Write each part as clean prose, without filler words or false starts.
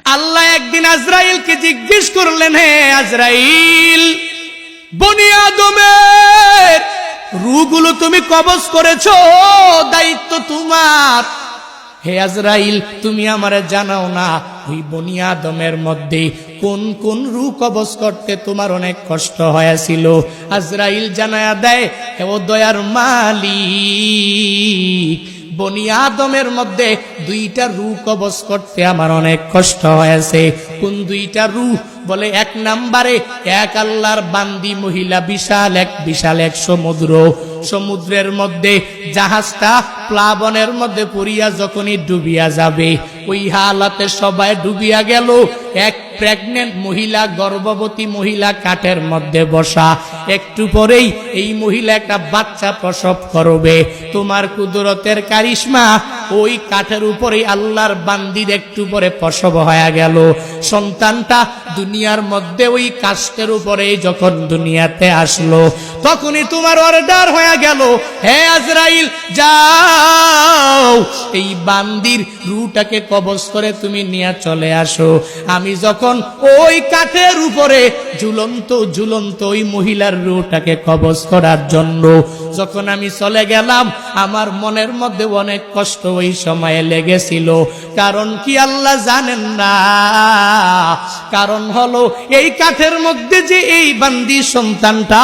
আল্লাহ একদিন আজরাইলকে জিজ্ঞেস করলেন, হে আজরাইল, বনি আদমের রূহগুলো তুমি কবজ করেছো, দায়িত্ব তোমার। হে আজরাইল, তুমি আমারে জানাও না ওই বনি আদমের মধ্যে কোন কোন রূহ কবজ করতে তোমার অনেক কষ্ট হয়েছিল? আজরাইল জানায়া দেয়, হে ও দয়ার মালিক, বনি আদমের মধ্যে দুইটা রূহ কবজ করতে আমার অনেক কষ্ট হয়েছে। কোন দুইটা রূহ? বলে, এক নম্বরে এক আল্লাহর বান্দি মহিলা, বিশাল এক সমুদ্রের মধ্যে জাহাজটা প্লাবনের মধ্যে পড়িয়া যখনই ডুবিয়া যাবে, ওই হালাতে সবাই ডুবিয়া গেল। এক প্রেগনেন্ট মহিলা, গর্ভবতী মহিলা কাঠের মধ্যে বসা, একটু পরেই এই মহিলা একটা বাচ্চা প্রসব করবে। তোমার কুদরতের কারিশমা, ওই কাঠের উপরে আল্লাহর বান্দির একটু পরে প্রসব হয়ে গেল। সন্তানটা দুনিয়ার মধ্যে ওই কাষ্ঠের উপরে যখন দুনিয়াতে আসলো, তখনই তোমার অর্ডার হয়ে গেল, হে আজরাইল, যাও এই বান্দির রূহটাকে কবজ করে তুমি নিয়ে চলে আসো। আমি যখন ওই কাঠের উপরে ঝুলন্ত ওই মহিলার রূহটাকে কবজ করার জন্য যখন আমি চলে গেলাম, আমার মনের মধ্যে অনেক কষ্ট ওই সময়ে লেগেছিল। কারণ কি আল্লাহ জানেন না? কারণ হলো এই কাঠের মধ্যে যে এই বান্দি সন্তানটা,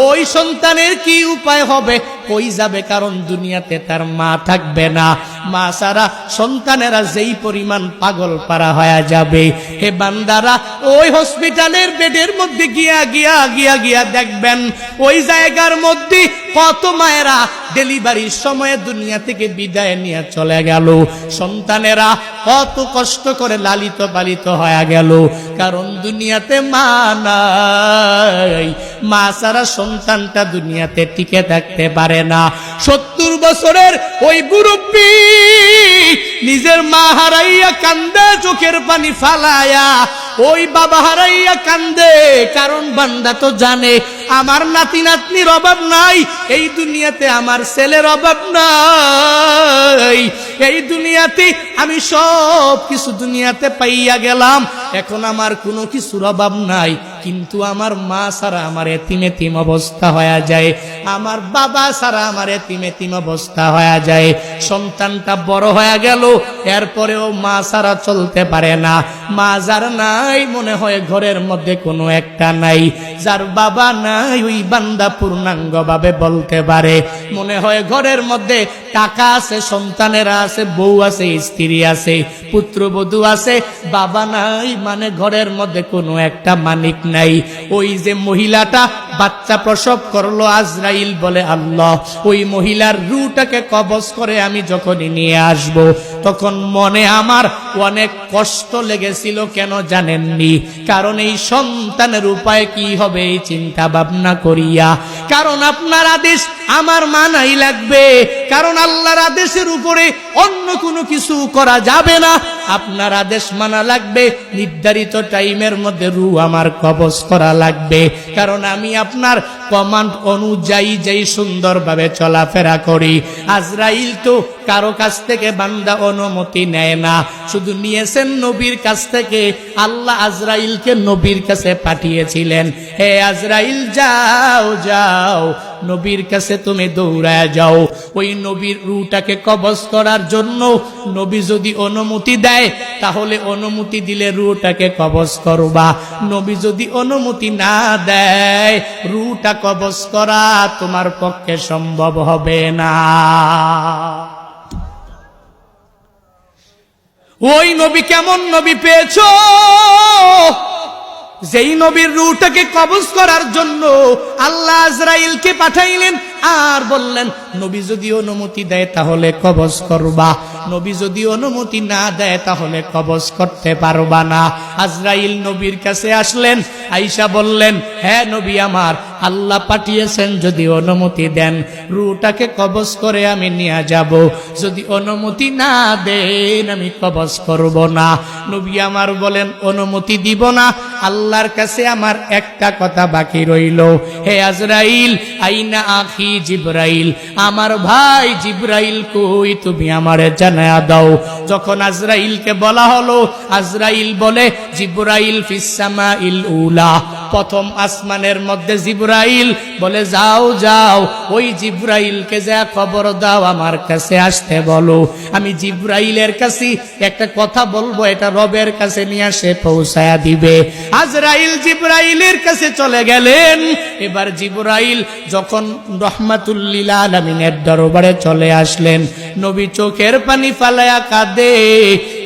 ওই সন্তানের কি উপায় হবে, কই যাবে? কারণ দুনিয়াতে তার মা থাকবে না। মা ছাড়া সন্তানেরা যেই পরিমাণ পাগল পারা হয়ে যাবে, হে বান্দারা, ওই হসপিটালের বেডের মধ্যে গিয়া দেখবেন, ওই জায়গার মধ্যে কত মায়েরা ডেলিভারির সময়ে দুনিয়া থেকে বিদায় নিয়ে চলে গেল। সন্তানেরা কত কষ্ট করে লালিত পালিত হয়ে গেল, কারণ দুনিয়াতে মা নাই। মা ছাড়া সন্তানটা দুনিয়াতে টিকে থাকতে পারে না। 70 বছরের ওই মুরব্বী নিজের মা হারাইয়া কান্দে, চোখের পানি ফালায়া, ওই বাবা হারাইয়া কান্দে। কারণ বান্দা তো জানে আমার নাতি নাতনির অভাব নাই, এই দুনিয়াতে আমার ছেলের অভাব নাই, এই দুনিয়াতে আমি সব কিছু দুনিয়াতে পাইয়া গেলাম, এখন আমার কোনো কিছুর অভাব নাই। কিন্তু আমার মা ছাড়া আমার এতিম অবস্থা হয়ে যায়, আমার বাবা ছাড়া আমার এতিম অবস্থা হয়ে যায়। সন্তানটা বড় হয়ে গেল, এরপরেও মা ছাড়া চলতে পারে না। মা যার নাই, মনে হয় ঘরের মধ্যে কোনো একটা নাই। যার বাবা নাই, ওই বান্দা পূর্ণাঙ্গ ভাবে বলতে পারে, মনে হয় ঘরের মধ্যে টাকা আছে, সন্তানেরা আছে, বউ আছে, স্ত্রী আছে, পুত্রবধূ আছে, বাবা নাই, মানে ঘরের মধ্যে কোনো একটা মানিক নাই। ওই যে মহিলাটা বাচ্চা প্রসব করলো, আজরাইল বলে, আল্লাহ, ওই মহিলার রূহটাকে কবজ করে আমি যখনই নিয়ে আসব, তখন মনে আমার অনেক কষ্ট লেগেছিল। কেন জানেননি? কারণ এই সন্তানের উপায় কি হবে এই চিন্তা ভাবনা করিয়া। কারণ আপনার আদেশ আমার মানাই লাগবে, কারণ আল্লাহর আদেশের উপরে অন্য কোনো কিছু করা যাবে না। আপনার আদেশ মানা লাগবে, নির্ধারিত টাইমের মধ্যে রূহ আমার কবজ করা লাগবে। কারণ আমি আপনার কমান্ড অনুযায়ী যেই সুন্দরভাবে চলাফেরা করি। আজরাইল তো কারো কাছ থেকে বান্দা অনুমতি নেয় না, শুধু নিয়েছেন নবীর কাছ থেকে। আল্লাহ আজরাইলকে নবীর কাছে পাঠিয়েছিলেন, হে আজরাইল, যাও নবীর কাছে তুমি দৌড়ায় যাও, ওই নবীর রূহটাকে কবজ করার জন্য। নবী যদি অনুমতি দেয়, তাহলে অনুমতি দিলে রূহটাকে কবজ করবা। নবী যদি অনুমতি না দেয়, রূহটা কবজ করা তোমার পক্ষে সম্ভব হবে না। ওই নবী কেমন নবী পেয়েছো? যেই নবীর রূহটাকে কবজ করার জন্য আল্লাহ আজরাইলকে পাঠাইলেন, আর বললেন, নবী যদি অনুমতি দেয় তাহলে কবজ করবা, নবী যদি অনুমতি না দেয় তাহলে কবজ করতে পারবা না। আজরাইল নবীর কাছে আসলেন, আয়েশা বললেন, হ্যাঁ নবী আমার, আল্লাহ পাঠিয়েছেন, যদি অনুমতি দেন রুটাকে কবজ করে আমি নিয়ে যাব, যদি অনুমতি না দেন আমি কবজ করব না। নবী আমার বলেন, অনুমতি দিব না, আল্লাহর কাছে আমার একটা কথা বাকি রইল, হে আজরাইল, আইনা আখি জিবরাইল, আমার ভাই জিবরাইল কই, তুমি আমারে জানায়া দাও। যখন আজরাইলকে বলা হলো, আজরাইল বলে, জিবরাইল ফিস সামাইল উলা, প্রথম আসমানের মধ্যে জিবরাইল বলে, যাও যাও ওই জিবরাইলকে যা খবর দাও আমার কাছে আসতে বলো, আমি জিবরাইলের কাছে একটা কথা বলবো, এটা রবের কাছে নিয়ে আসে পৌঁছায়া দিবে। আজরাইল জিবরাইলের কাছে চলে গেলেন। এবার জিবরাইল যখন রহমাতুল্লিল আলামিনের দরবারে চলে আসলেন, নবী চোখের পানি ফালাইয়া কাঁদে।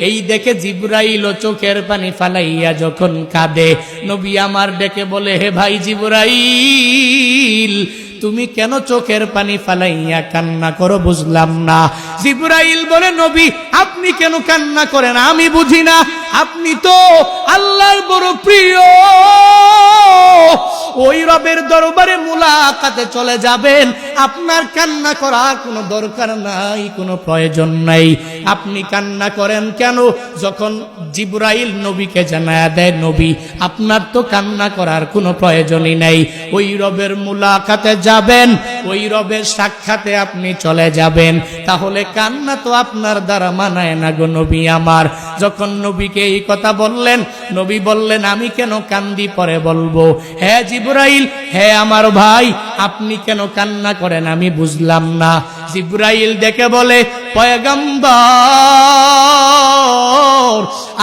এই দেখে জিবরাইল চোখের পানি ফালাইয়া যখন কাঁদে, নবী আমার ডেকে বলে, হে ভাই জিবরাইল, তুমি কেন চোখের পানি ফালাইয়া কান্না করো, বুঝলাম না। জিবরাইল বলে, নবী আপনি কেন কান্না করেন আমি বুঝি না, আপনি তো আল্লাহর বড় প্রিয়, ওই রবের দরবারে মুলাকাতে চলে যাবেন, আপনার কান্না করার কোনো দরকার নাই, কোনো প্রয়োজন নাই, আপনি কান্না করেন কেন? যখন জিবরাইল নবীকে জানায়া দেয়, নবী আপনার তো কান্না করার কোনো প্রয়োজনই নাই, ওই রবের মুলাকাতে যাবেন, ওই রবের সাক্ষাতে আপনি চলে যাবেন, তাহলে কান্না তো আপনার দ্বারা মানায় না গো নবী আমার। যখন নবীকে এই কথা বললেন, নবী বললেন, আমি কেন কান্দি পরে বলবো। হ্যাঁ জিবরাইল, হ্যাঁ আমার ভাই, আপনি কেন কান্না করেন আমি বুঝলাম না। জিবরাইল দেখে বলে, পয়গম্বর,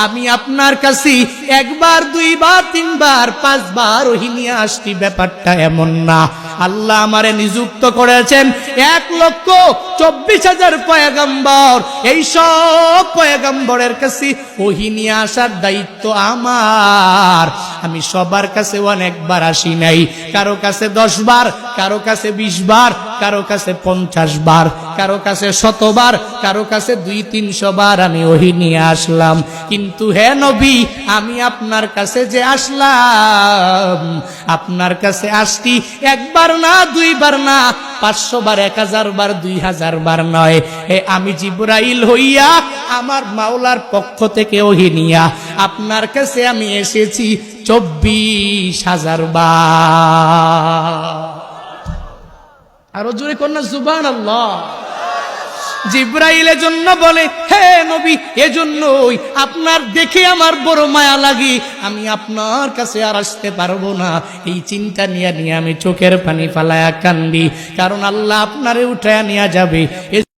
আমি আপনার কাছে একবার, দুইবার, তিনবার, পাঁচবার ওহী নিয়ে আসছি, ব্যাপারটা এমন না। আল্লাহ আমারে নিযুক্ত করেছেন 1,24,000 পয়গম্বর, এই সব পয়গম্বরের কাছে ওহী নিয়ে আসার দায়িত্ব আমার। আমি সবার কাছে অনেকবার আসি নাই, কারো কাছে 10 বার, কারো কাছে 20 বার, কারো কাছে 50 বার, কারো কাছে 100 বার, কারো কাছে 200-300 বার আমি ওহী নিয়ে আসলাম। কিন্তু হে নবী, আমি আপনার কাছে যে আসলাম, আপনার কাছে আসছি একবার না, দুইবার না, 500 বার, 1000 বার, 2000 বার নয়। আমি জিবরাইল হইয়া আমার মাওলার পক্ষ থেকে ওহী নিয়া আপনার কাছে আমি এসেছি 24,000 বার। আরো জোরে কন্যা সুবহানাল্লাহ। জিবরাইলের জন্য বলে, হে নবী, এজন্যই আপনার দেখে আমার বড় মায়া লাগে, আমি আপনার কাছে আর আসতে পারবো না, এই চিন্তা নিয়ে আমি চোখের পানি ফালায়া কান্দি, কারণ আল্লাহ আপনারে উঠায়া নিয়ে যাবে।